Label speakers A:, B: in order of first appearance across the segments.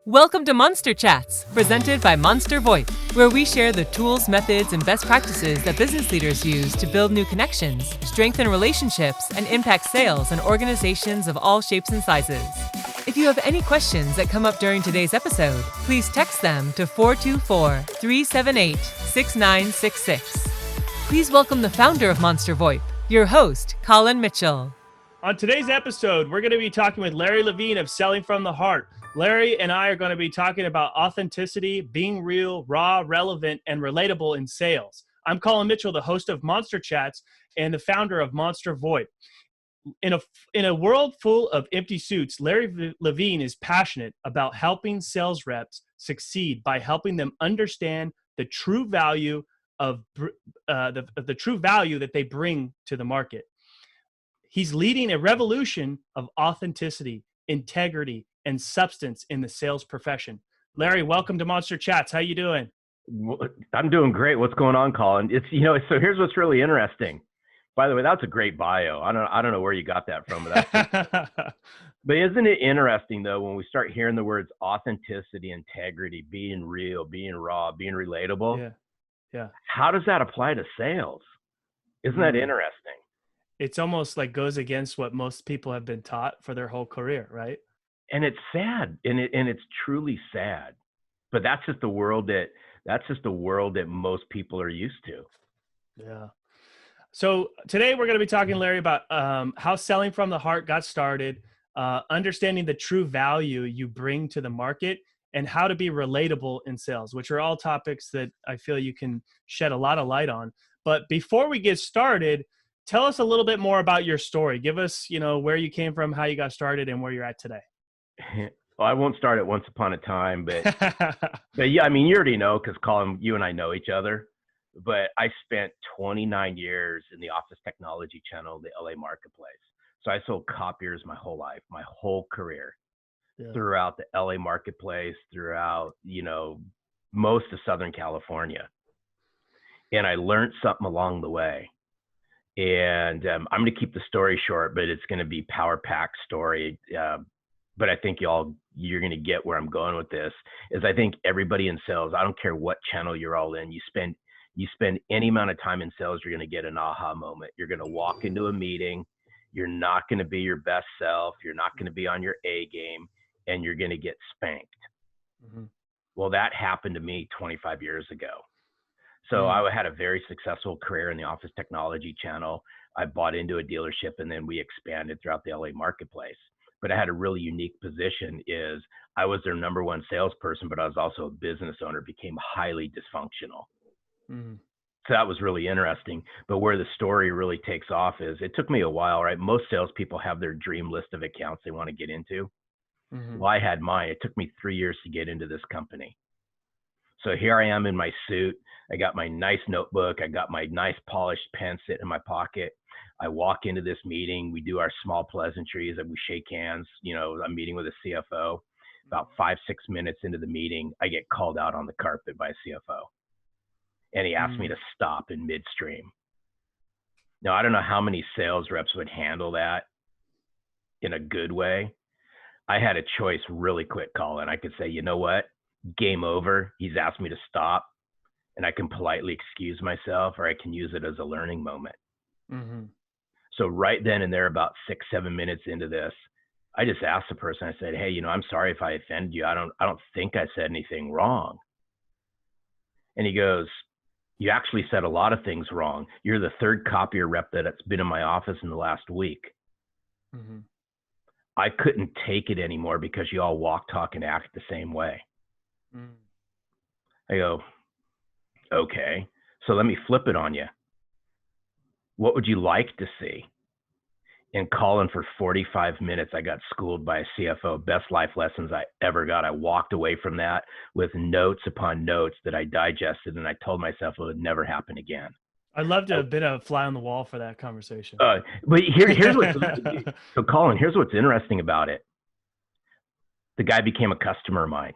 A: Welcome to Monster Chats, presented by Monster VoIP, where we share the tools, methods, and best practices that business leaders use to build new connections, strengthen relationships, and impact sales in organizations of all shapes and sizes. If you have any questions that come up during today's episode, please text them to 424-378-6966. Please welcome the founder of Monster VoIP, your host, Colin Mitchell.
B: On today's episode, we're going to be talking with Larry Levine of Selling from the Heart. Larry and I are going to be talking about authenticity, being real, raw, relevant, and relatable in sales. I'm Colin Mitchell, the host of Monster Chats and the founder of Monster VoIP. In a world full of empty suits, Larry Levine is passionate about helping sales reps succeed by helping them understand the true value of the true value that they bring to the market. He's leading a revolution of authenticity, integrity, and substance in the sales profession. Larry, welcome to Monster Chats. How you doing?
C: I'm doing great. What's going on, Colin? So here's what's really interesting. By the way, that's a great bio. I don't know where you got that from, but but isn't it interesting though when we start hearing the words authenticity, integrity, being real, being raw, being relatable?
B: Yeah.
C: How does that apply to sales? Isn't that interesting?
B: It's almost like goes against what most people have been taught for their whole career, right?
C: And it's sad, and it's truly sad. But that's just the world that most people are used to.
B: Yeah. So today we're going to be talking, Larry, about how Selling from the Heart got started, understanding the true value you bring to the market, and how to be relatable in sales, which are all topics that I feel you can shed a lot of light on. But before we get started, tell us a little bit more about your story. Give us, where you came from, how you got started, and where you're at today.
C: Well, I won't start at once upon a time, but yeah, I mean, you already know because Colin, you and I know each other. But I spent 29 years in the office technology channel, the LA marketplace. So I sold copiers my whole life, my whole career, throughout the LA marketplace, throughout most of Southern California, and I learned something along the way. And I'm going to keep the story short, but it's going to be power-packed story. But I think you're going to get where I'm going with this. Is I think everybody in sales, I don't care what channel you're all in, you spend any amount of time in sales, you're going to get an aha moment. You're going to walk into a meeting, you're not going to be your best self, you're not going to be on your A game, and you're going to get spanked. Mm-hmm. Well, that happened to me 25 years ago. So I had a very successful career in the office technology channel. I bought into a dealership, and then we expanded throughout the LA marketplace. But I had a really unique position is I was their number one salesperson, but I was also a business owner, became highly dysfunctional. Mm-hmm. So that was really interesting. But where the story really takes off is it took me a while, right? Most salespeople have their dream list of accounts they want to get into. Mm-hmm. Well, I had mine. It took me 3 years to get into this company. So here I am in my suit. I got my nice notebook. I got my nice polished pen sitting in my pocket. I walk into this meeting. We do our small pleasantries and we shake hands. I'm meeting with a CFO. About 5-6 minutes into the meeting, I get called out on the carpet by a CFO. And he asked me to stop in midstream. Now, I don't know how many sales reps would handle that in a good way. I had a choice really quick, Colin. I could say, you know what? Game over. He's asked me to stop. And I can politely excuse myself, or I can use it as a learning moment. Mm-hmm. So right then and there, about 6-7 minutes into this, I just asked the person, I said, hey, I'm sorry if I offended you. I don't think I said anything wrong. And he goes, you actually said a lot of things wrong. You're the third copier rep that's been in my office in the last week. Mm-hmm. I couldn't take it anymore because you all walk, talk, and act the same way. Mm. I go, okay, so let me flip it on you. What would you like to see? And Colin, for 45 minutes, I got schooled by a CFO, best life lessons I ever got. I walked away from that with notes upon notes that I digested, and I told myself it would never happen again.
B: I'd love to have been a fly on the wall for that conversation.
C: But here's what's so Colin, here's what's interesting about it. The guy became a customer of mine.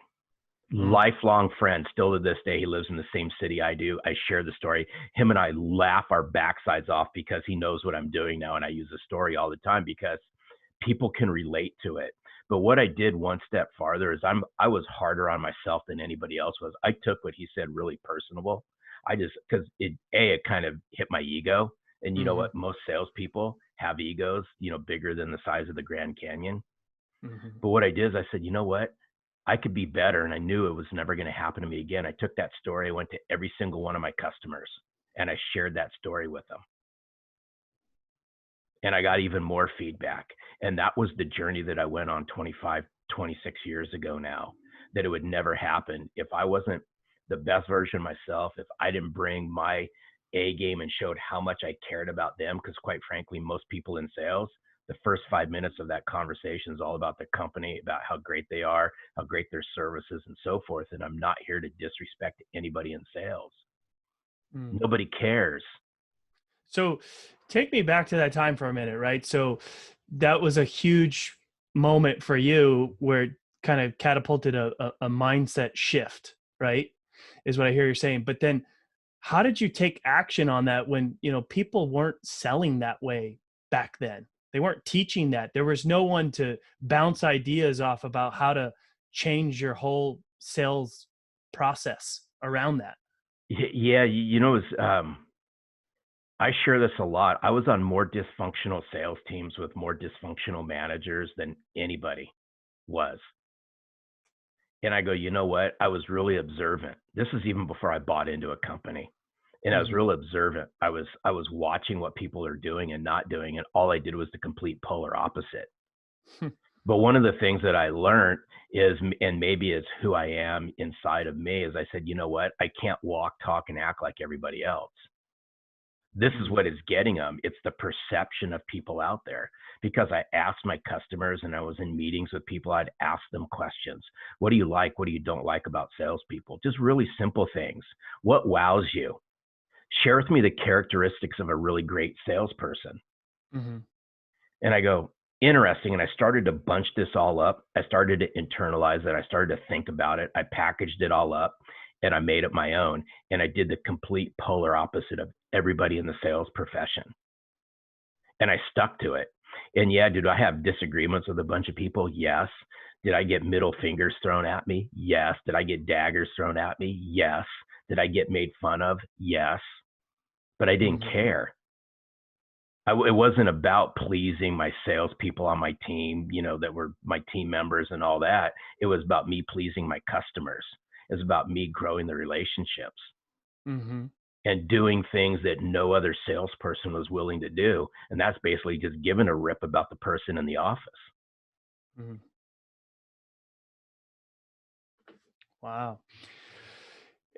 C: Lifelong friend, still to this day. He lives in the same city I do. I share the story. Him and I laugh our backsides off because he knows what I'm doing now, and I use the story all the time because people can relate to it. But what I did one step farther is I was harder on myself than anybody else was. I took what he said really personable. Because it kind of hit my ego. And you know
B: Mm-hmm.
C: what? Most salespeople have egos, bigger than the size of the Grand Canyon.
B: Mm-hmm.
C: But what I did is I said, you know what? I could be better. And I knew it was never going to happen to me again. I took that story. I went to every single one of my customers and I shared that story with them. And I got even more feedback. And that was the journey that I went on 25, 26 years ago now, that it would never happen if I wasn't the best version of myself, if I didn't bring my A game and showed how much I cared about them. Because quite frankly, most people in sales, the first 5 minutes of that conversation is all about the company, about how great they are, how great their services and so forth. And I'm not here to disrespect anybody in sales. Nobody cares.
B: So take me back to that time for a minute, right? So that was a huge moment for you where it kind of catapulted a mindset shift, right? Is what I hear you're saying. But then how did you take action on that when, people weren't selling that way back then? They weren't teaching that. There was no one to bounce ideas off about how to change your whole sales process around that.
C: Yeah, I share this a lot. I was on more dysfunctional sales teams with more dysfunctional managers than anybody was. And I go, you know what? I was really observant. This is even before I bought into a company. And I was real observant. I was watching what people are doing and not doing. And all I did was the complete polar opposite. But one of the things that I learned is, and maybe it's who I am inside of me, is I said, you know what? I can't walk, talk, and act like everybody else. This is what is getting them. It's the perception of people out there. Because I asked my customers and I was in meetings with people, I'd ask them questions. What do you like? What do you don't like about salespeople? Just really simple things. What wows you? Share with me the characteristics of a really great salesperson.
B: Mm-hmm.
C: And I go, interesting. And I started to bunch this all up. I started to internalize it. I started to think about it. I packaged it all up and I made it my own. And I did the complete polar opposite of everybody in the sales profession. And I stuck to it. And yeah, did I have disagreements with a bunch of people? Yes. Did I get middle fingers thrown at me? Yes. Did I get daggers thrown at me? Yes. Did I get made fun of? Yes. But I didn't care. It wasn't about pleasing my salespeople on my team, that were my team members and all that. It was about me pleasing my customers. It was about me growing the relationships and doing things that no other salesperson was willing to do. And that's basically just giving a rip about the person in the office.
B: Wow.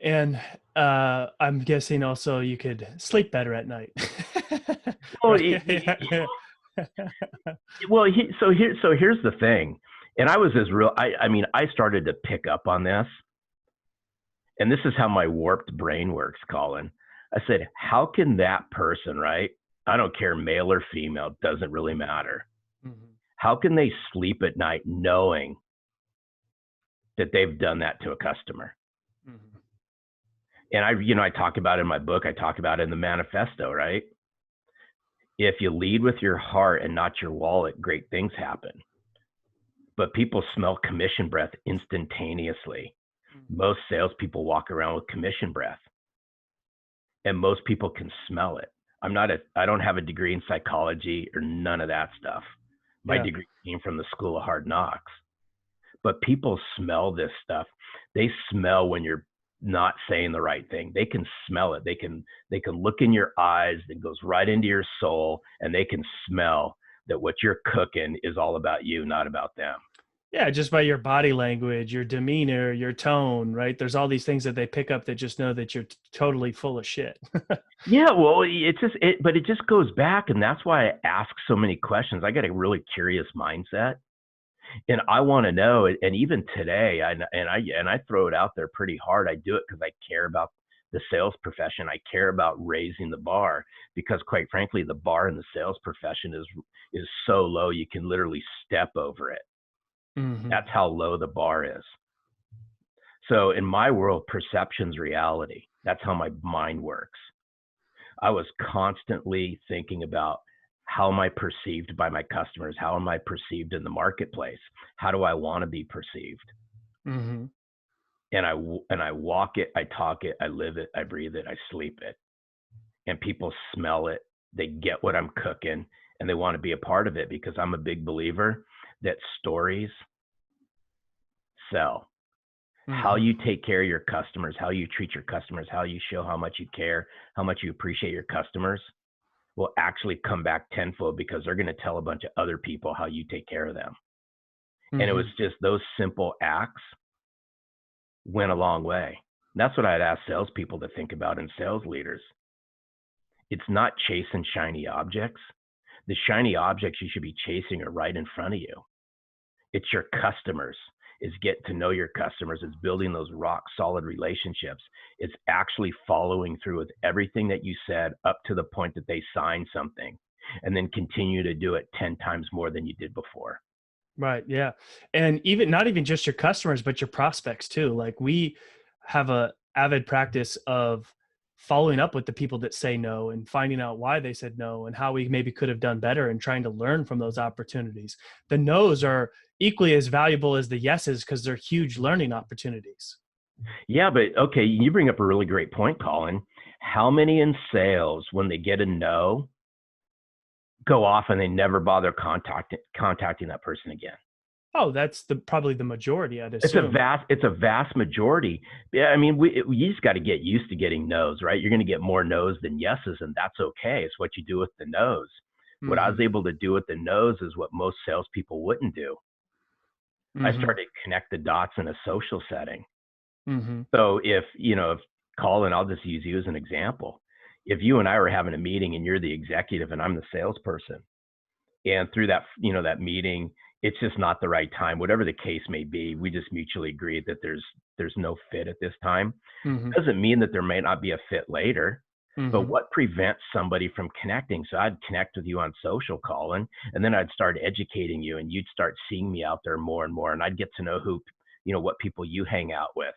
B: And I'm guessing also you could sleep better at night.
C: Well, so here's the thing. And I was I started to pick up on this. And this is how my warped brain works, Colin. I said, how can that person, right? I don't care, male or female, doesn't really matter. How can they sleep at night knowing that they've done that to a customer? And I talk about it in my book, I talk about it in the manifesto, right? If you lead with your heart and not your wallet, great things happen. But people smell commission breath instantaneously. Most salespeople walk around with commission breath. And most people can smell it. I don't have a degree in psychology or none of that stuff. My degree came from the School of Hard Knocks. But people smell this stuff. They smell when you're not saying the right thing. They can smell it. They can look in your eyes. It goes right into your soul, and they can smell that what you're cooking is all about you, not about them.
B: Yeah, just by your body language, your demeanor, your tone, right? There's all these things that they pick up that just know that you're totally full of shit.
C: Yeah, well, but it just goes back, and that's why I ask so many questions. I got a really curious mindset. And I want to know, and even today, I throw it out there pretty hard. I do it because I care about the sales profession. I care about raising the bar because, quite frankly, the bar in the sales profession is so low you can literally step over it. That's how low the bar is. So in my world, perception's reality. That's how my mind works. I was constantly thinking about How am I perceived by my customers? How am I perceived in the marketplace? How do I want to be perceived?
B: Mm-hmm.
C: And I walk it, I talk it, I live it, I breathe it, I sleep it. And people smell it. They get what I'm cooking, and they want to be a part of it, because I'm a big believer that stories sell. How
B: Mm-hmm.
C: you take care of your customers, how you treat your customers, how you show how much you care, how much you appreciate your customers will actually come back tenfold, because they're going to tell a bunch of other people how you take care of them. And it was
B: Mm-hmm.
C: just those simple acts went a long way. And that's what I'd ask salespeople to think about, and sales leaders. It's not chasing shiny objects. The shiny objects you should be chasing are right in front of you. It's your customers. It's getting to know your customers. It's building those rock solid relationships. It's actually following through with everything that you said up to the point that they sign something, and then continue to do it 10 times more than you did before.
B: Right. Yeah. And even not even just your customers, but your prospects too. Like we have a avid practice of following up with the people that say no and finding out why they said no and how we maybe could have done better and trying to learn from those opportunities. The no's are equally as valuable as the yeses because they're huge learning opportunities.
C: Yeah, but okay, you bring up a really great point, Colin. How many in sales, when they get a no, go off and they never bother contacting that person again?
B: Oh, that's probably the majority, I'd
C: It's
B: assume.
C: a vast majority. Yeah, I mean, you just got to get used to getting no's, right? You're going to get more no's than yeses, and that's okay. It's what you do with the no's. What I was
B: Mm-hmm.
C: able to do with the no's is what most salespeople wouldn't do. I
B: Mm-hmm.
C: started to connect the dots in a social setting.
B: Mm-hmm.
C: So if Colin, I'll just use you as an example. If you and I were having a meeting and you're the executive and I'm the salesperson, and through that meeting, it's just not the right time, whatever the case may be, we just mutually agreed that there's no fit at this time.
B: Mm-hmm.
C: Doesn't mean that there may not be a fit later, but
B: Mm-hmm.
C: what prevents somebody from connecting? So I'd connect with you on social, Colin, and then I'd start educating you, and you'd start seeing me out there more and more, and I'd get to know what people you hang out with.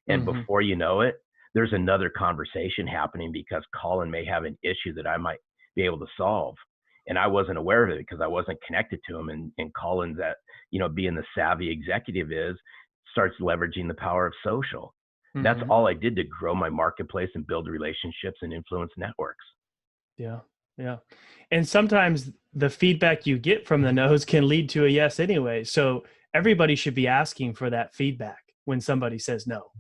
C: And
B: Mm-hmm.
C: before you know it, there's another conversation happening, because Colin may have an issue that I might be able to solve. And I wasn't aware of it because I wasn't connected to him. And Colin's being the savvy executive starts leveraging the power of social. That's
B: Mm-hmm.
C: all I did to grow my marketplace and build relationships and influence networks.
B: Yeah. Yeah. And sometimes the feedback you get from the no's can lead to a yes anyway. So everybody should be asking for that feedback when somebody says no.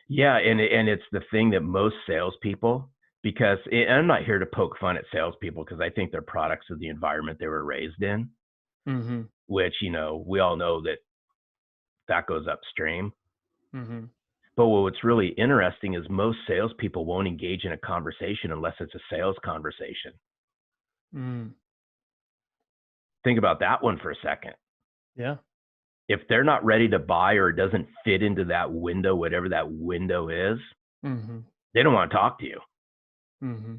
C: Yeah, and it's the thing that most salespeople, because and I'm not here to poke fun at salespeople, because I think they're products of the environment they were raised in,
B: Mm-hmm.
C: which we all know that goes upstream.
B: Mm-hmm.
C: But what's really interesting is most salespeople won't engage in a conversation unless it's a sales conversation.
B: Mm.
C: Think about that one for a second.
B: Yeah.
C: If they're not ready to buy, or it doesn't fit into that window, whatever that window is,
B: Mm-hmm.
C: they don't want to talk to you.
B: Mm-hmm.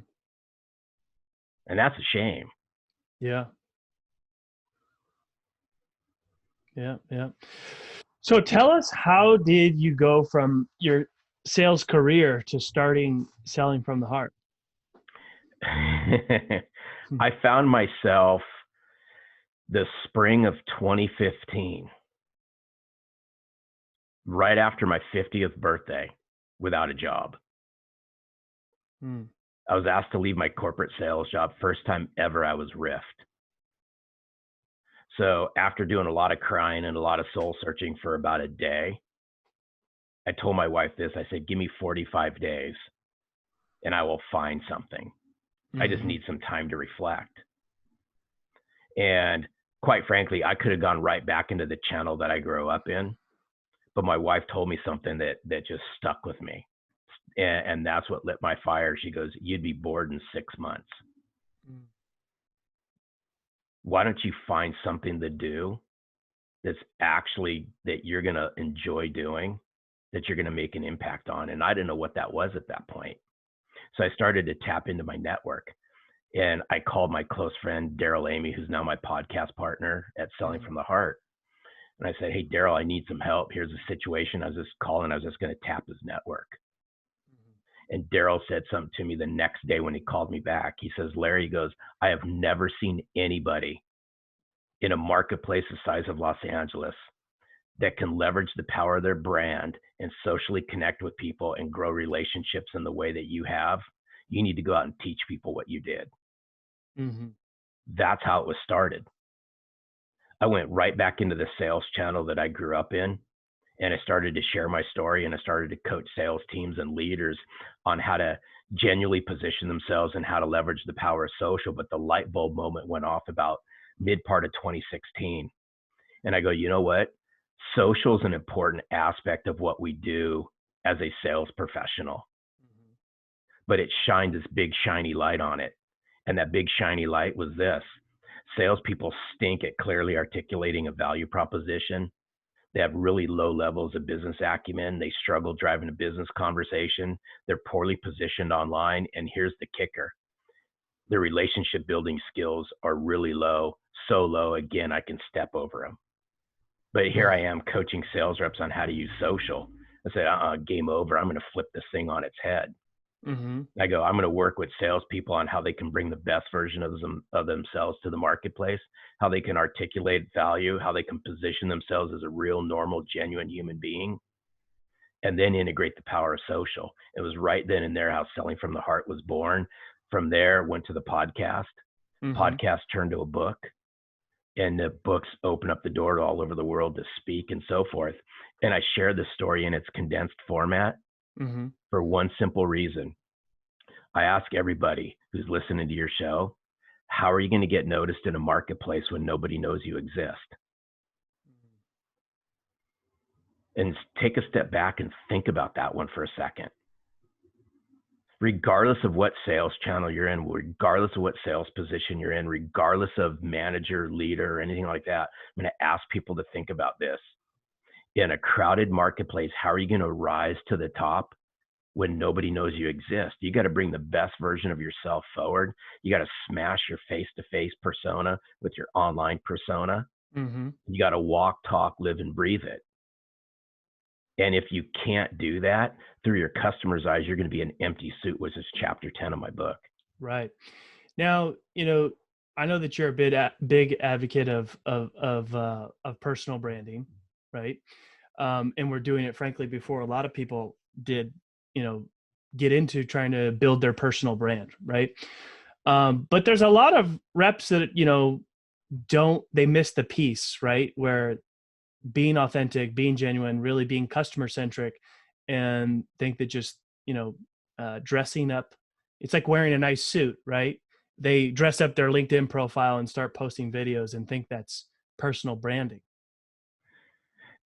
C: And that's a shame.
B: Yeah. Yeah. Yeah. So tell us, how did you go from your sales career to starting selling from the heart?
C: I found myself the spring of 2015, right after my 50th birthday, without a job.
B: Mm.
C: I was asked to leave my corporate sales job. First time ever I was riffed. So after doing a lot of crying and a lot of soul searching for about a day, I told my wife this. I said, give me 45 days and I will find something. I just
B: Mm-hmm.
C: need some time to reflect. And quite frankly, I could have gone right back into the channel that I grew up in, but my wife told me something that just stuck with me. And that's what lit my fire. She goes, you'd be bored in 6 months.
B: Mm.
C: Why don't you find something to do that's actually that you're going to enjoy doing, that you're going to make an impact on? And I didn't know what that was at that point. So I started to tap into my network, and I called my close friend, Daryl Amy, who's now my podcast partner at Selling from the Heart. And I said, hey, Daryl, I need some help. Here's a situation. I was just calling. I was just going to tap his network. And Daryl said something to me the next day when he called me back. He says, Larry, he goes, I have never seen anybody in a marketplace the size of Los Angeles that can leverage the power of their brand and socially connect with people and grow relationships in the way that you have. You need to go out and teach people what you did.
B: Mm-hmm.
C: That's how it was started. I went right back into the sales channel that I grew up in, and I started to share my story, and I started to coach sales teams and leaders on how to genuinely position themselves and how to leverage the power of social. But the light bulb moment went off about mid part of 2016. And I go, you know what? Social is an important aspect of what we do as a sales professional, but it shined this big shiny light on it. And that big shiny light was this: salespeople stink at clearly articulating a value proposition. They have really low levels of business acumen. They struggle driving a business conversation. They're poorly positioned online. And here's the kicker: their relationship building skills are really low, so low, again, I can step over them. But here I am coaching sales reps on how to use social. I said, game over. I'm going to flip this thing on its head.
B: Mm-hmm.
C: I go, I'm going to work with salespeople on how they can bring the best version of themselves to the marketplace, how they can articulate value, how they can position themselves as a real, normal, genuine human being, and then integrate the power of social. It was right then and there how Selling from the Heart was born. From there, went to the podcast.
B: Mm-hmm.
C: Podcast turned to a book. And the books open up the door to all over the world to speak and so forth. And I share the story in its condensed format
B: Mm-hmm.
C: for one simple reason. I ask everybody who's listening to your show, how are you going to get noticed in a marketplace when nobody knows you exist? And take a step back and think about that one for a second. Regardless of what sales channel you're in, regardless of what sales position you're in, regardless of manager, leader, or anything like that, I'm going to ask people to think about this. In a crowded marketplace, how are you going to rise to the top when nobody knows you exist? You got to bring the best version of yourself forward. You got to smash your face-to-face persona with your online persona.
B: Mm-hmm.
C: You got to walk, talk, live, and breathe it. And if you can't do that through your customer's eyes, you're going to be an empty suit, which is chapter 10 of my book.
B: Right. Now, I know that you're a big advocate of personal branding, right? And we're doing it, frankly, before a lot of people did, get into trying to build their personal brand, right? But there's a lot of reps that, they miss the piece, right? Where being authentic, being genuine, really being customer centric, and think that just, dressing up, it's like wearing a nice suit, right? They dress up their LinkedIn profile and start posting videos and think that's personal branding.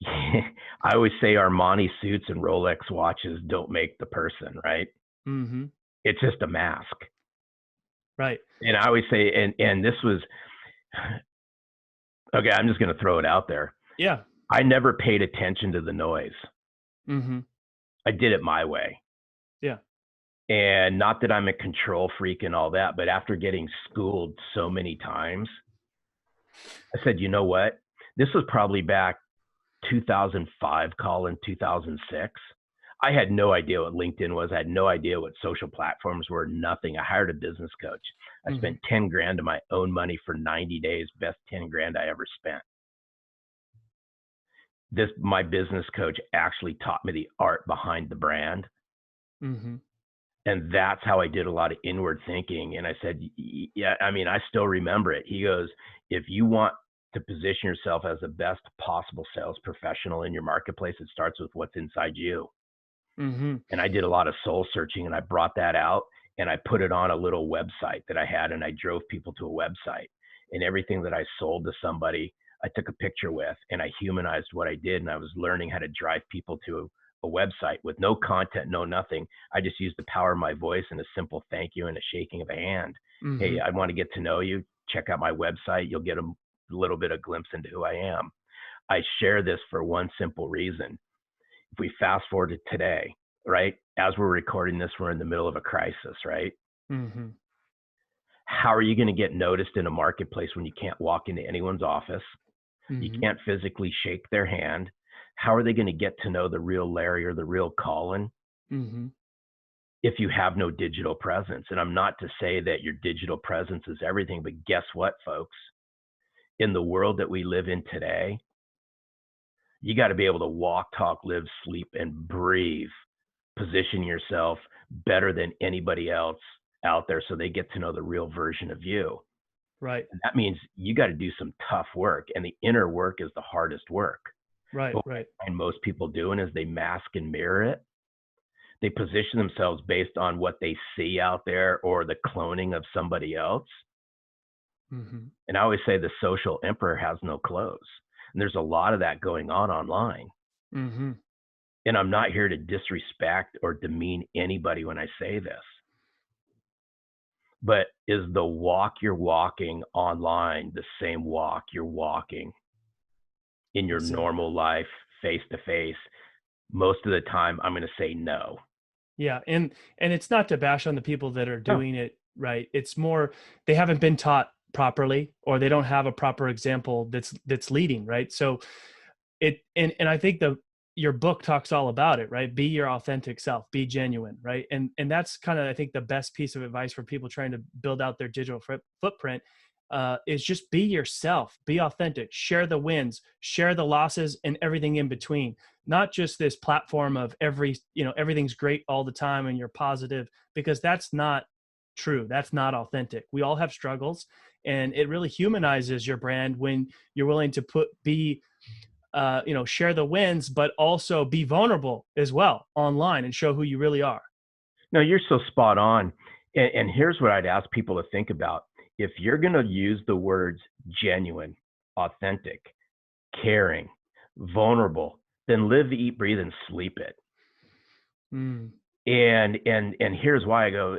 C: I always say Armani suits and Rolex watches don't make the person, right?
B: Mm-hmm.
C: It's just a mask.
B: Right.
C: And I always say, and this was, okay, I'm just going to throw it out there.
B: Yeah.
C: I never paid attention to the noise.
B: Mm-hmm.
C: I did it my way.
B: Yeah.
C: And not that I'm a control freak and all that, but after getting schooled so many times, I said, you know what? This was probably back 2005, Colin, 2006. I had no idea what LinkedIn was. I had no idea what social platforms were, nothing. I hired a business coach. I spent 10 grand of my own money for 90 days, best 10 grand I ever spent. My business coach actually taught me the art behind the brand.
B: Mm-hmm.
C: And that's how I did a lot of inward thinking. And I said, yeah, I mean, I still remember it. He goes, if you want to position yourself as the best possible sales professional in your marketplace, it starts with what's inside you.
B: Mm-hmm.
C: And I did a lot of soul searching, and I brought that out and I put it on a little website that I had, and I drove people to a website, and everything that I sold to somebody, I took a picture with, and I humanized what I did. And I was learning how to drive people to a website with no content, no nothing. I just used the power of my voice and a simple thank you and a shaking of a hand.
B: Mm-hmm.
C: Hey, I want to get to know you. Check out my website. You'll get a little bit of glimpse into who I am. I share this for one simple reason. If we fast forward to today, right? As we're recording this, we're in the middle of a crisis, right?
B: Mm-hmm.
C: How are you going to get noticed in a marketplace when you can't walk into anyone's office?
B: Mm-hmm.
C: You can't physically shake their hand. How are they going to get to know the real Larry or the real Colin?
B: Mm-hmm.
C: if you have no digital presence. And I'm not to say that your digital presence is everything, but guess what, folks? In the world that we live in today, you got to be able to walk, talk, live, sleep, and breathe, position yourself better than anybody else out there so they get to know the real version of you.
B: Right.
C: And that means you got to do some tough work, and the inner work is the hardest work.
B: Right.
C: But
B: Right.
C: what I find most people doing is they mask and mirror it. They position themselves based on what they see out there or the cloning of somebody else.
B: Mm-hmm.
C: And I always say the social emperor has no clothes. And there's a lot of that going on online.
B: Mm-hmm.
C: And I'm not here to disrespect or demean anybody when I say this. But is the walk you're walking online the same walk you're walking in your normal life, face to face? Most of the time, I'm going to say no.
B: Yeah. And it's not to bash on the people that are doing it right. It's more, they haven't been taught properly, or they don't have a proper example that's leading. Right. So and I think your book talks all about it, right? Be your authentic self, be genuine. Right. And that's kind of, I think, the best piece of advice for people trying to build out their digital footprint, is just be yourself, be authentic, share the wins, share the losses, and everything in between. Not just this platform of everything's great all the time and you're positive, because that's not true. That's not authentic. We all have struggles, and it really humanizes your brand when you're willing to share the wins, but also be vulnerable as well online and show who you really are.
C: No, you're so spot on. And here's what I'd ask people to think about. If you're going to use the words genuine, authentic, caring, vulnerable, then live, eat, breathe, and sleep it.
B: Mm.
C: And here's why I go,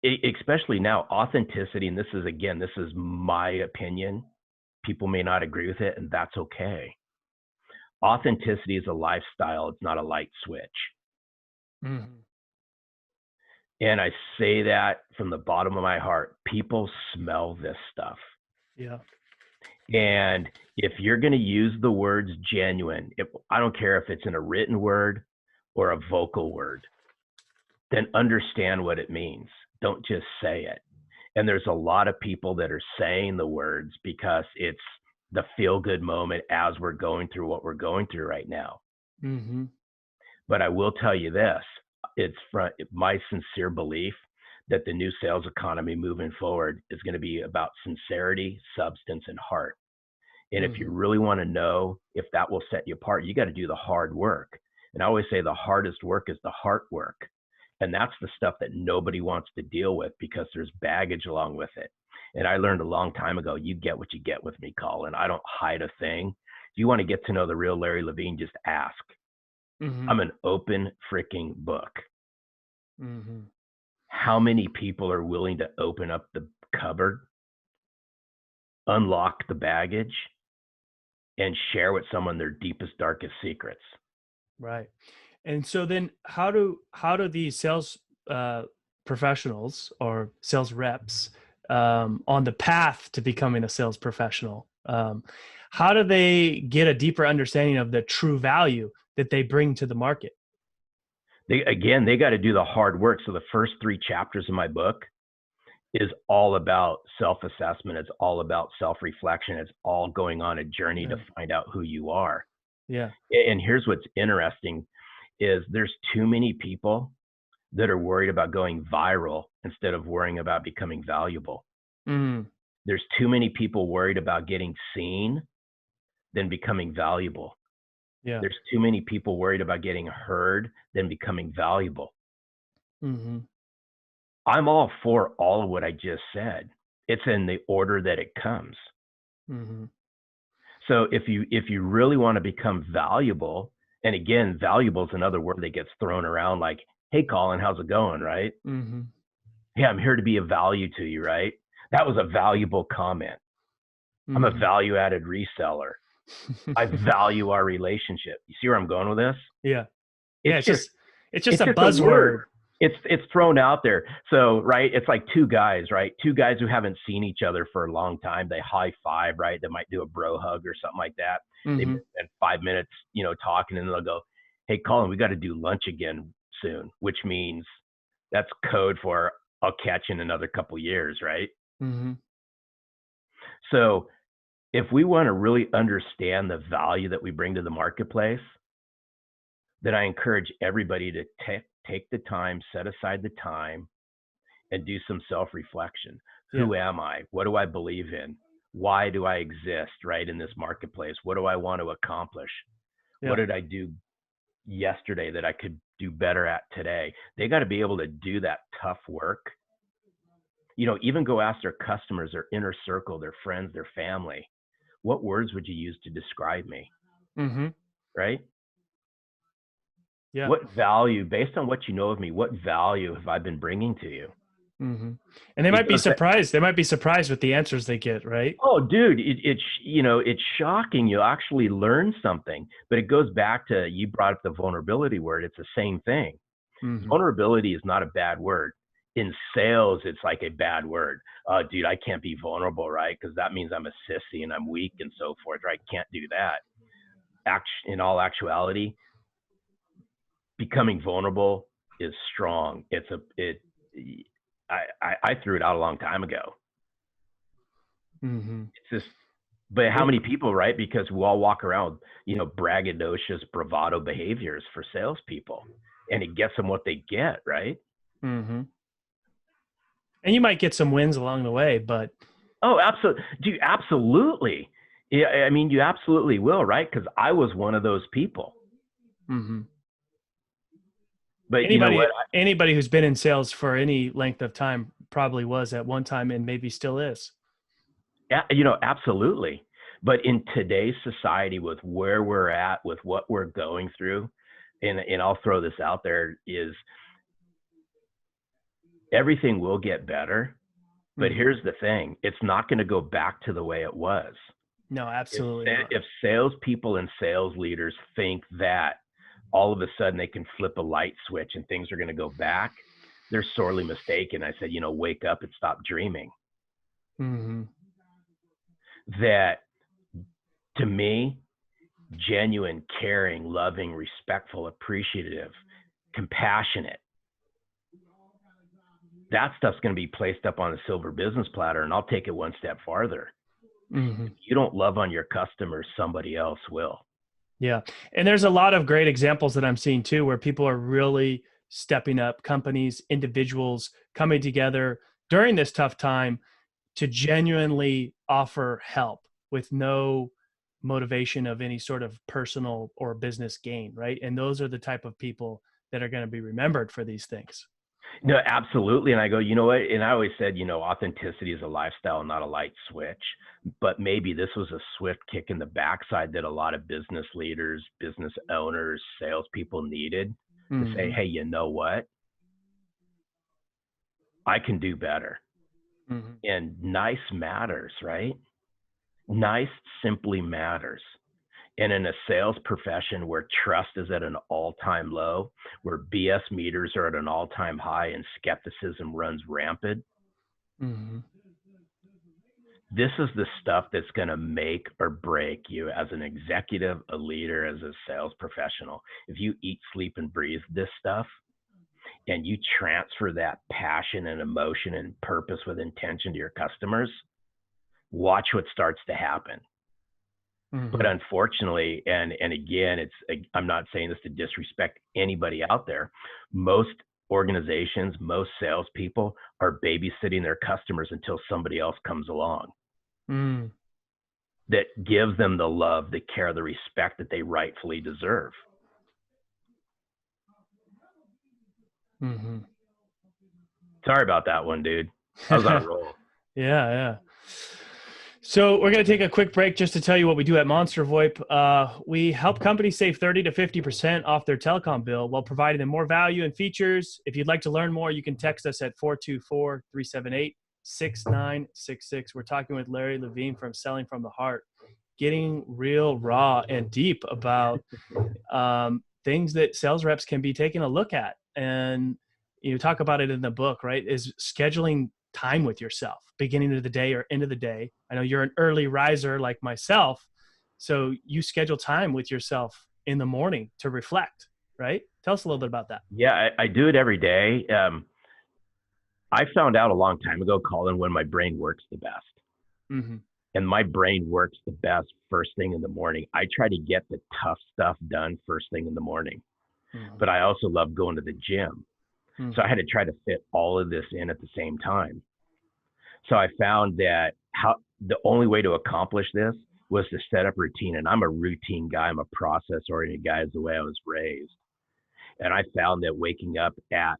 C: especially now, authenticity, and this is my opinion. People may not agree with it, and that's okay. Authenticity is a lifestyle. It's not a light switch.
B: Mm-hmm.
C: And I say that from the bottom of my heart. People smell this stuff.
B: Yeah.
C: And if you're going to use the words genuine, I don't care if it's in a written word or a vocal word, then understand what it means. Don't just say it. And there's a lot of people that are saying the words because it's the feel-good moment as we're going through what we're going through right now.
B: Mm-hmm.
C: But I will tell you this, it's my sincere belief that the new sales economy moving forward is going to be about sincerity, substance, and heart. And if you really want to know if that will set you apart, you got to do the hard work. And I always say the hardest work is the heart work. And that's the stuff that nobody wants to deal with because there's baggage along with it. And I learned a long time ago, you get what you get with me, Colin. I don't hide a thing. If you want to get to know the real Larry Levine, just ask.
B: Mm-hmm.
C: I'm an open freaking book.
B: Mm-hmm.
C: How many people are willing to open up the cupboard, unlock the baggage, and share with someone their deepest, darkest secrets?
B: Right. And so then how do these sales professionals or sales reps on the path to becoming a sales professional, how do they get a deeper understanding of the true value that they bring to the market?
C: They got to do the hard work. So the first 3 chapters of my book is all about self-assessment. It's all about self-reflection. It's all going on a journey to find out who you are.
B: Yeah.
C: And here's what's interesting is there's too many people that are worried about going viral instead of worrying about becoming valuable.
B: Mm.
C: There's too many people worried about getting seen than becoming valuable.
B: Yeah.
C: There's too many people worried about getting heard than becoming valuable.
B: Mm-hmm.
C: I'm all for all of what I just said. It's in the order that it comes.
B: Mm-hmm.
C: So if you really want to become valuable, and again, valuable is another word that gets thrown around like, hey, Colin, how's it going, right?
B: Mm-hmm.
C: Hey, I'm here to be of value to you, right? That was a valuable comment. Mm-hmm. I'm a value-added reseller. I value our relationship. You see where I'm going with this?
B: Yeah.
C: It's
B: just a
C: a
B: buzzword.
C: Word. It's thrown out there. So, right, it's like 2 guys, right? 2 guys who haven't seen each other for a long time. They high five, right? They might do a bro hug or something like that.
B: Mm-hmm.
C: They spend 5 minutes, talking, and they'll go, hey, Colin, we got to do lunch again soon, which means That's code for I'll catch you in another couple years, right?
B: Mm-hmm.
C: So if we want to really understand the value that we bring to the marketplace, then I encourage everybody to take the time, set aside the time, and do some self-reflection.
B: Yeah.
C: Who am I? What do I believe in? Why do I exist, right, in this marketplace? What do I want to accomplish?
B: Yeah.
C: What did I do yesterday that I could do better at today? They got to be able to do that tough work. You know, even go ask their customers, their inner circle, their friends, their family, what words would you use to describe me?
B: Mm-hmm.
C: Right?
B: Yeah.
C: What value, based on what you know of me, what value have I been bringing to you?
B: Mm-hmm. And they might be surprised. They might be surprised with the answers they get, right?
C: Oh, dude, it's shocking. You actually learn something, but it goes back to, you brought up the vulnerability word. It's the same thing.
B: Mm-hmm.
C: Vulnerability is not a bad word. In sales, it's like a bad word. Oh, dude, I can't be vulnerable, right? Because that means I'm a sissy and I'm weak and so forth, right? Can't do that. In all actuality, becoming vulnerable is strong. I threw it out a long time ago.
B: Mm-hmm.
C: It's just, but how many people, right? Because we all walk around, braggadocious, bravado behaviors for salespeople, and it gets them what they get, right?
B: Mm-hmm. And you might get some wins along the way, but
C: oh, absolutely, dude, absolutely. Yeah, I mean, you absolutely will, right? Because I was one of those people.
B: mm-hmm.
C: But you know what?
B: Anybody who's been in sales for any length of time probably was at one time and maybe still is.
C: Yeah, absolutely. But in today's society, with where we're at, with what we're going through, and I'll throw this out there, is everything will get better. But here's the thing, it's not going to go back to the way it was.
B: No, absolutely not.
C: If salespeople and sales leaders think that all of a sudden they can flip a light switch and things are going to go back, they're sorely mistaken. I said, wake up and stop dreaming.
B: Mm-hmm.
C: That, to me, genuine, caring, loving, respectful, appreciative, compassionate, that stuff's going to be placed up on a silver business platter. And I'll take it one step farther.
B: Mm-hmm.
C: If you don't love on your customers, somebody else will.
B: Yeah. And there's a lot of great examples that I'm seeing too, where people are really stepping up, companies, individuals coming together during this tough time to genuinely offer help with no motivation of any sort of personal or business gain, right? And those are the type of people that are going to be remembered for these things.
C: No, absolutely. And I go, you know what? And I always said, authenticity is a lifestyle, not a light switch. But maybe this was a swift kick in the backside that a lot of business leaders, business owners, salespeople needed to say, hey, you know what? I can do better. Mm-hmm. And nice matters, right? Nice simply matters. And in a sales profession where trust is at an all-time low, where BS meters are at an all-time high and skepticism runs rampant, this is the stuff that's going to make or break you as an executive, a leader, as a sales professional. If you eat, sleep, and breathe this stuff, and you transfer that passion and emotion and purpose with intention to your customers, watch what starts to happen. But unfortunately, and again, I'm not saying this to disrespect anybody out there, most organizations, most salespeople are babysitting their customers until somebody else comes along that gives them the love, the care, the respect that they rightfully deserve. Sorry about that one, dude. I was on a roll.
B: Yeah. So we're going to take a quick break just to tell you what we do at Monster VoIP. We help companies save 30 to 50% off their telecom bill while providing them more value and features. If you'd like to learn more, you can text us at 424-378-6966. We're talking with Larry Levine from Selling from the Heart, getting real raw and deep about things that sales reps can be taking a look at. And you talk about it in the book, right? Is scheduling time with yourself, beginning of the day or end of the day. I know you're an early riser like myself, so you schedule time with yourself in the morning to reflect, right? Tell us a little bit about that.
C: Yeah, I do it every day. I found out a long time ago, Colin, when my brain works the best.
B: Mm-hmm.
C: And my brain works the best first thing in the morning. I try to get the tough stuff done first thing in the morning.
B: Mm-hmm.
C: But I also love going to the gym.
B: Mm-hmm.
C: So I had to try to fit all of this in at the same time. So I found that the only way to accomplish this was to set up routine. And I'm a routine guy. I'm a process oriented guy, is the way I was raised. And I found that waking up at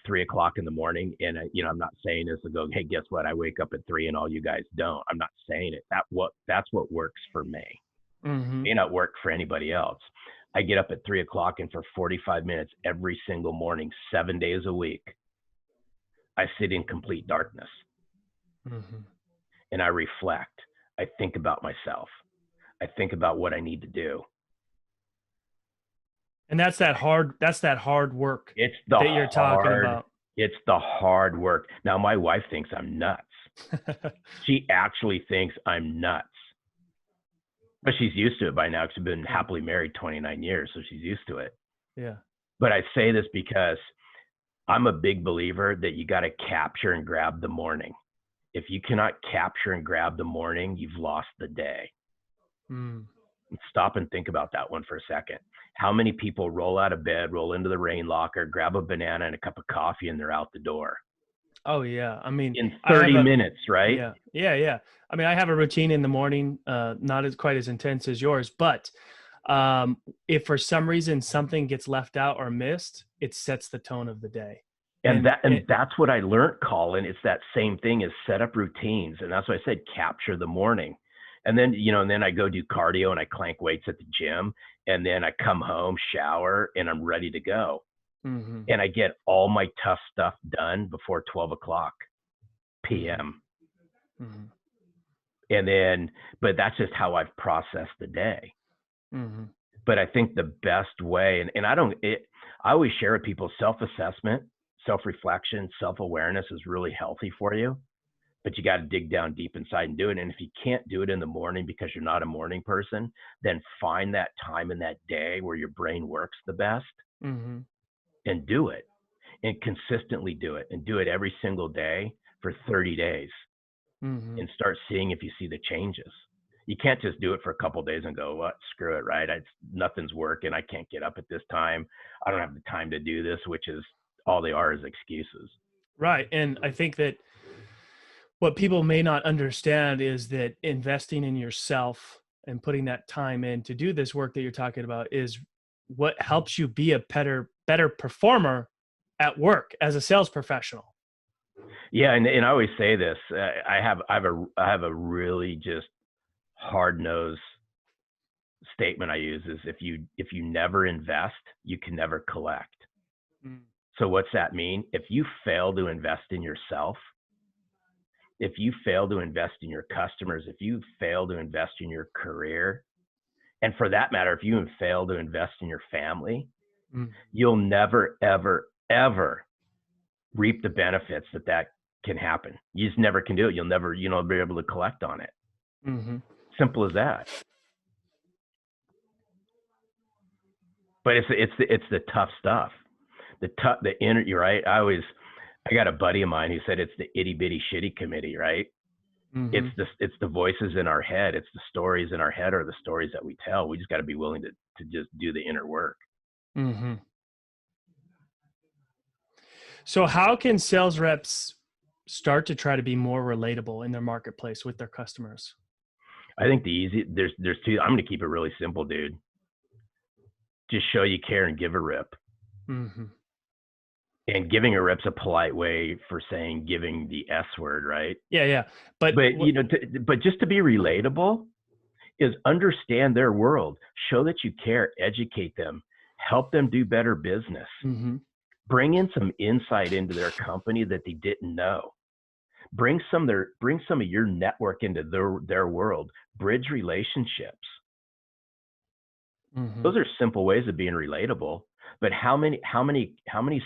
C: 3:00 in the morning, and I'm not saying this to go, hey, guess what? I wake up at 3 and all you guys don't. I'm not saying it. That's what works for me.
B: Mm-hmm.
C: It may not work for anybody else. I get up at 3:00, and for 45 minutes every single morning, 7 days a week, I sit in complete darkness.
B: Mm-hmm.
C: And I reflect. I think about myself. I think about what I need to do.
B: And that's that hard work
C: It's
B: that you're talking about.
C: It's the hard work. Now, my wife thinks I'm nuts. She actually thinks I'm nuts. But she's used to it by now because she's been happily married 29 years, so she's used to it.
B: Yeah.
C: But I say this because I'm a big believer that you got to capture and grab the morning. If you cannot capture and grab the morning, you've lost the day.
B: Mm.
C: Stop and think about that one for a second. How many people roll out of bed, roll into the rain locker, grab a banana and a cup of coffee, and they're out the door?
B: Oh yeah. I mean,
C: in 30 minutes, right?
B: Yeah. Yeah. Yeah. I mean, I have a routine in the morning, not quite as intense as yours, but if for some reason something gets left out or missed, it sets the tone of the day.
C: And that's what I learned, Colin. It's that same thing as set up routines. And that's why I said capture the morning. And then, and then I go do cardio and I clank weights at the gym. And then I come home, shower, and I'm ready to go.
B: Mm-hmm.
C: And I get all my tough stuff done before 12:00 p.m.
B: Mm-hmm.
C: And then, but that's just how I've processed the day.
B: Mm-hmm.
C: But I think the best way, and I always share with people, self-assessment, self-reflection, self-awareness is really healthy for you, but you got to dig down deep inside and do it. And if you can't do it in the morning because you're not a morning person, then find that time in that day where your brain works the best.
B: Mm-hmm.
C: And do it, and consistently do it, and do it every single day for 30 days
B: Mm-hmm.
C: and start seeing if you see the changes. You can't just do it for a couple of days and go, what, screw it, right? Nothing's working. I can't get up at this time. I don't have the time to do this, which is all they are is excuses.
B: Right. And I think that what people may not understand is that investing in yourself and putting that time in to do this work that you're talking about is what helps you be a better performer at work as a sales professional.
C: Yeah. And I always say this, I have a really just hard-nosed statement I use is if you never invest, you can never collect. Mm. So what's that mean? If you fail to invest in yourself, if you fail to invest in your customers, if you fail to invest in your career, and for that matter, if you fail to invest in your family, you'll never, ever, ever reap the benefits that can happen. You just never can do it. You'll never, be able to collect on it. Mm-hmm. Simple as that. But it's the tough stuff. The inner, you're right. I got a buddy of mine who said it's the itty bitty shitty committee, right? Mm-hmm. It's the voices in our head. It's the stories in our head or the stories that we tell. We just got to be willing to just do the inner work.
B: Mm-hmm. So how can sales reps start to try to be more relatable in their marketplace with their customers?
C: I think there's two. I'm going to keep it really simple, dude. Just show you care and give a rip. Mm-hmm. And giving a rip's a polite way for saying giving the S word, right?
B: Yeah, yeah. But
C: but just to be relatable is understand their world, show that you care, educate them, help them do better business, mm-hmm. Bring in some insight into their company that they didn't know. Bring some of your network into their world. Bridge relationships. Mm-hmm. Those are simple ways of being relatable. But how many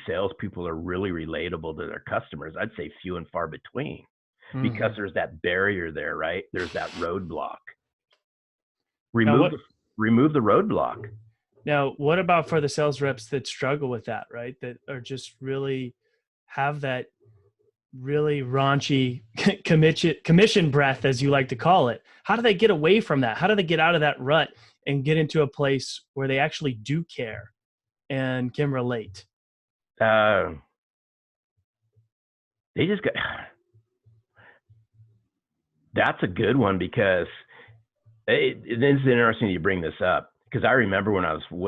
C: salespeople are really relatable to their customers? I'd say few and far between, mm-hmm. Because there's that barrier there, right? There's that roadblock. Remove the roadblock.
B: Now, what about for the sales reps that struggle with that, right? That are just really have that really raunchy commission breath, as you like to call it. How do they get away from that? How do they get out of that rut and get into a place where they actually do care and can relate?
C: They just got. That's a good one, because it's interesting you bring this up, because I remember when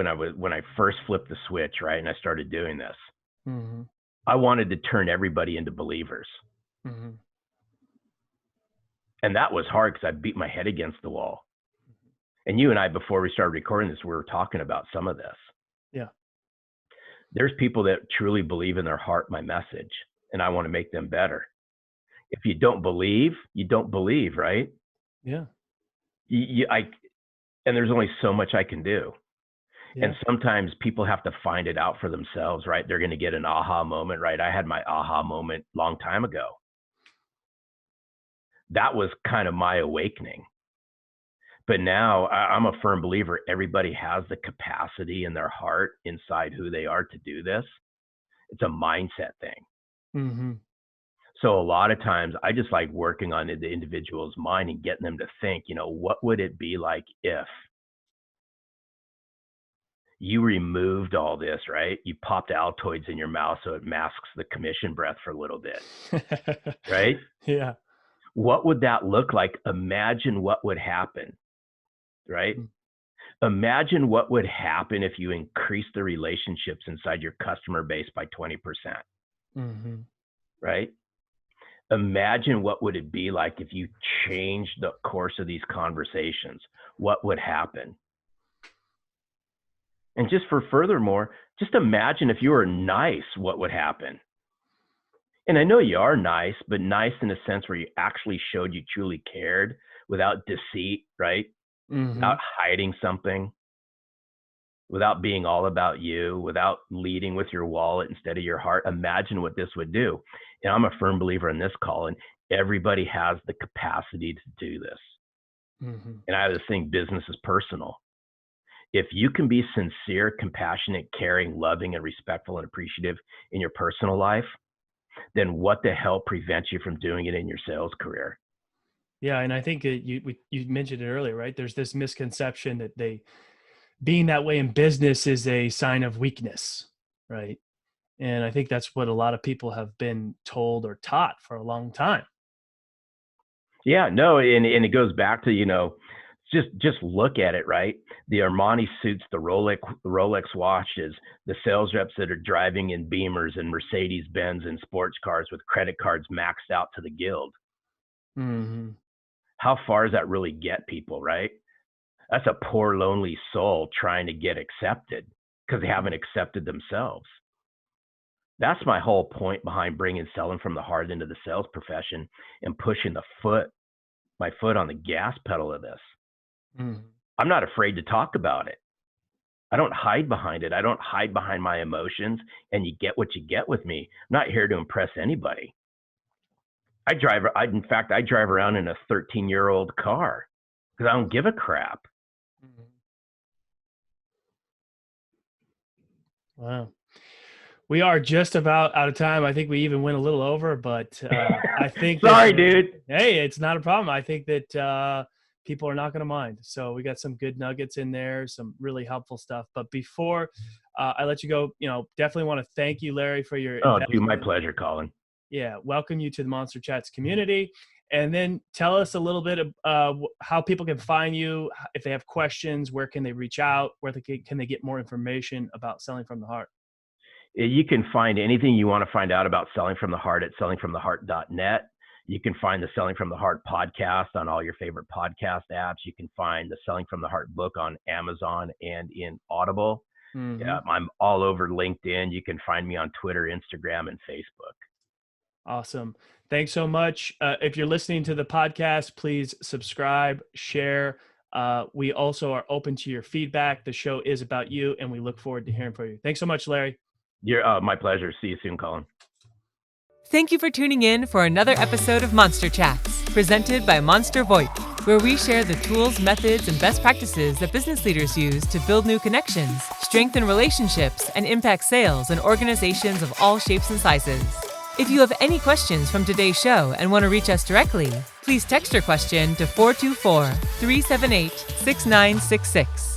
C: I first flipped the switch, right, and I started doing this.
B: Mm-hmm.
C: I wanted to turn everybody into believers.
B: Mm-hmm.
C: And that was hard, because I beat my head against the wall. And you and I, before we started recording this, we were talking about some of this.
B: Yeah.
C: There's people that truly believe in their heart my message, and I want to make them better. If you don't believe, you don't believe, right?
B: Yeah.
C: And there's only so much I can do.
B: Yeah.
C: And sometimes people have to find it out for themselves, right? They're going to get an aha moment, right? I had my aha moment a long time ago. That was kind of my awakening. But now I'm a firm believer everybody has the capacity in their heart inside who they are to do this. It's a mindset thing.
B: Mm-hmm.
C: So a lot of times I just like working on the individual's mind and getting them to think, what would it be like if you removed all this, right? You popped Altoids in your mouth so it masks the commission breath for a little bit, right?
B: Yeah.
C: What would that look like? Imagine what would happen, right? Mm-hmm. Imagine what would happen if you increase the relationships inside your customer base by 20%,
B: mm-hmm.
C: right? Imagine what would it be like if you changed the course of these conversations. What would happen? And furthermore, just imagine if you were nice, what would happen? And I know you are nice, but nice in a sense where you actually showed you truly cared without deceit, right?
B: Mm-hmm.
C: Without hiding something, without being all about you, without leading with your wallet instead of your heart. Imagine what this would do. And I'm a firm believer in this, Colin. Everybody has the capacity to do this.
B: Mm-hmm.
C: And I have this thing, business is personal. If you can be sincere, compassionate, caring, loving, and respectful and appreciative in your personal life, then what the hell prevents you from doing it in your sales career?
B: Yeah, and I think you mentioned it earlier, right? There's this misconception that being that way in business is a sign of weakness, right? And I think that's what a lot of people have been told or taught for a long time.
C: Yeah, no, and it goes back to, just look at it, right? The Armani suits, the Rolex watches, the sales reps that are driving in Beamers and Mercedes-Benz and sports cars with credit cards maxed out to the guild.
B: Mm-hmm.
C: How far does that really get people, right? That's a poor, lonely soul trying to get accepted because they haven't accepted themselves. That's my whole point behind bringing selling from the heart into the sales profession and pushing my foot on the gas pedal of this.
B: Mm-hmm.
C: I'm not afraid to talk about it. I don't hide behind it. I don't hide behind my emotions, and you get what you get with me. I'm not here to impress anybody. I drive around in a 13-year-old car because I don't give a crap.
B: Wow. We are just about out of time. I think we even went a little over, but I think
C: Sorry, dude.
B: Hey, it's not a problem. I think that people are not going to mind. So we got some good nuggets in there, some really helpful stuff. But before I let you go, definitely want to thank you, Larry, for your
C: Dude, my pleasure, Colin.
B: Yeah, welcome you to the Monster Chats community. And then tell us a little bit of how people can find you. If they have questions, where can they reach out? Where can they get more information about Selling from the Heart?
C: You can find anything you want to find out about Selling from the Heart at sellingfromtheheart.net. You can find the Selling from the Heart podcast on all your favorite podcast apps. You can find the Selling from the Heart book on Amazon and in Audible. Mm-hmm. Yeah, I'm all over LinkedIn. You can find me on Twitter, Instagram, and Facebook.
B: Awesome. Thanks so much. If you're listening to the podcast, please subscribe, share. We also are open to your feedback. The show is about you, and we look forward to hearing from you. Thanks so much, Larry.
C: My pleasure. See you soon, Colin.
A: Thank you for tuning in for another episode of Monster Chats, presented by Monster VoIP, where we share the tools, methods, and best practices that business leaders use to build new connections, strengthen relationships, and impact sales in organizations of all shapes and sizes. If you have any questions from today's show and want to reach us directly, please text your question to 424-378-6966.